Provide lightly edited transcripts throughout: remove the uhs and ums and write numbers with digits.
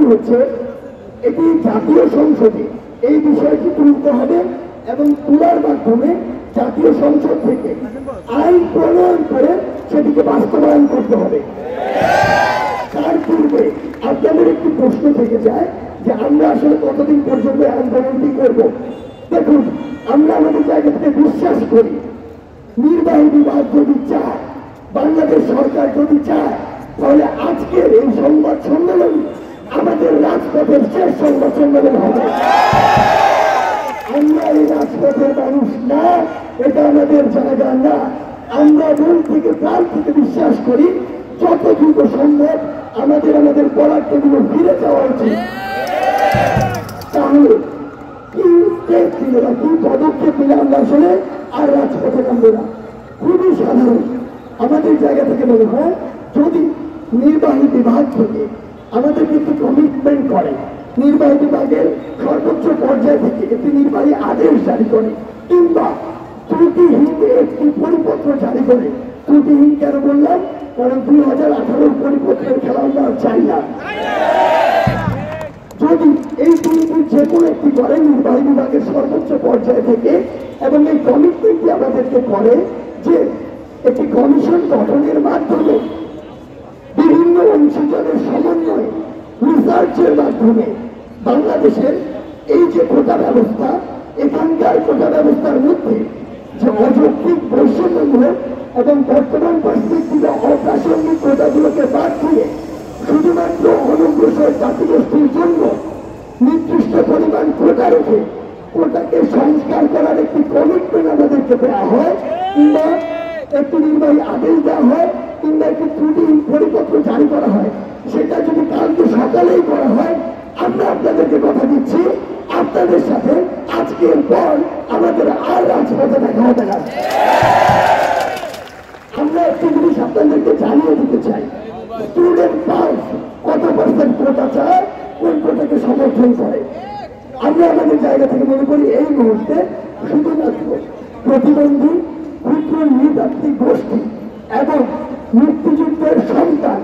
বিষয়টি হচ্ছে এটি জাতীয় সংসদে এই বিষয়টি তুলতে হবে এবং তোলার মাধ্যমে জাতীয় সংসদ থেকে আইন প্রণয়ন করে সেটিকে বাস্তবায়ন করতে হবে। তার পূর্বে আপনাদের একটি প্রশ্ন থেকে যায় যে আমরা আসলে কতদিন পর্যন্ত আন্দোলনটি করব। দেখুন, আমরা আমাদের জায়গা থেকে বিশ্বাস করি নির্বাহী বিভাগ যদি চায়, বাংলাদেশ সরকার যদি চায়, তাহলে আজকের এই সংবাদ সম্মেলন আমাদের রাজপথের শেষ সংবাদ সম্মেলন হবে। আমরা এই রাজপথের মানুষ না, এটা আমাদের জায়গা না। আমরা মন থেকে প্রাণ থেকে বিশ্বাস করি যত দ্রুত সম্ভব আমাদের পদার্থগুলো ফিরে যাওয়া উচিত। তাহলে কি স্টেপ ছিল না, কি পদক্ষেপ নিলে আমরা আসলে আর রাজপথে নামবো না? খুবই সাধারণ। আমাদের জায়গা থেকে মনে হয় যদি নির্বাহী বিভাগ থেকে আমাদেরকে একটু কমিটমেন্ট করে, নির্বাহী বিভাগের সর্বোচ্চ পর্যায় থেকে একটি নির্বাহী আদেশ জারি করে, কিংবা ত্রুটিহীন একটি পরিপত্র জারি করে। ত্রুটিহীন কেন বললাম? কারণ 2018 পরিপত্রের খেলা আমরা চাই না। যদি এই ত্রুটির যে কোনো একটি করে নির্বাহী বিভাগের সর্বোচ্চ পর্যায় থেকে, এবং এই কমিটমেন্টটি আমাদেরকে করে যে একটি কমিশন গঠনের মাধ্যমে বিভিন্ন অংশীদারের সমন্বয়ে রিসার্চের মাধ্যমে বাংলাদেশের এই যে কোটা ব্যবস্থা, এখানকার কোটা ব্যবস্থার মধ্যে যে অযৌক্তিক বৈষম্যমূলক এবং বর্তমান পরিস্থিতিতে অপ্রাসঙ্গিক কোটাগুলোকে বাদ দিয়ে শুধুমাত্র অনগ্রসর জাতিগোষ্ঠীর জন্য নির্দিষ্ট পরিমাণ কোটা রেখে কোটাকে সংস্কার করার একটি কমিটমেন্ট আমাদেরকে দেওয়া হয়, কিংবা একটি নির্বাহী আদেশ দেওয়া হয়, কিংবা একটি ত্রুটিহীন পরিপত্র জারি করা হয়, সেটা যদি কালকে সকালেই করা হয়, আমরা আপনাদেরকে কথা দিচ্ছি আপনাদের সাথে আজকের পর আমাদের আর রাজপথে দেখা হবে না। আমরা একটি জিনিস আপনাদেরকে জানিয়ে দিতে চাই, স্টুডেন্ট পাস কত % কোটা চায়, কোন কোটাকে সমর্থন করে। আমরা আমাদের জায়গা থেকে মনে করি এই মুহূর্তে শুধুমাত্র প্রতিবন্ধী, ক্ষুদ্র নৃতাত্ত্বিক গোষ্ঠী এবং মুক্তিযুদ্ধের সন্তান,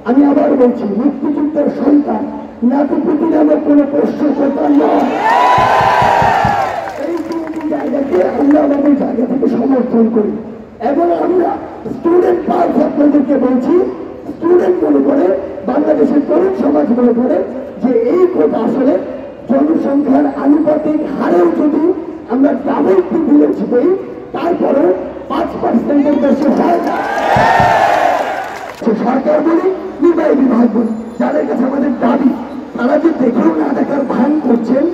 আমি আবার বলছি মুক্তিযুদ্ধের সন্তান, নাতিপুতি নামক কোন প্রশ্ন কোটা নয়, এই তিনটি জায়গাকে আমরা আমাদের জায়গা থেকে সমর্থন করি। এবং আমরা স্টুডেন্ট পাস আপনাদেরকে বলছি, স্টুডেন্ট মনে করে, বাংলাদেশের তরুণ সমাজ মনে করে যে এই কোটা আসলে জনসংখ্যার আনুপাতিক হারেও যদি আমরা ডাবল প্রিভিলেজ দিই, তারপরে 5%-এর বেশি হয় না। সরকার বলি, নির্বাহী বিভাগ বলি, যাদের কাছে আমাদের দাবি, তারা যে দেখেও না দেখার ভান করছেন,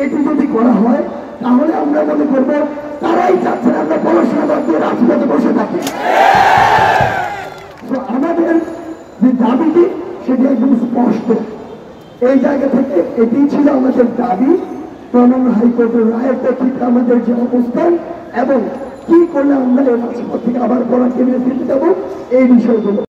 এটি যদি করা হয় তাহলে আমরা মনে করবো তারাই চাচ্ছেন আমরা পড়াশোনা বাদ দিয়ে রাজপথে বসে থাকি। আমাদের যে দাবিটি সেটি একদম স্পষ্ট। এই জায়গা থেকে এটি ছিল আমাদের দাবি। প্রণব হাইকোর্টের রায়ের প্রেক্ষিতে আমাদের যে অবস্থান এবং কি করলে আমরা এই রাজপথ থেকে আবার পড়া কেন্দ্রে ফিরতে যাবো, এই বিষয়গুলো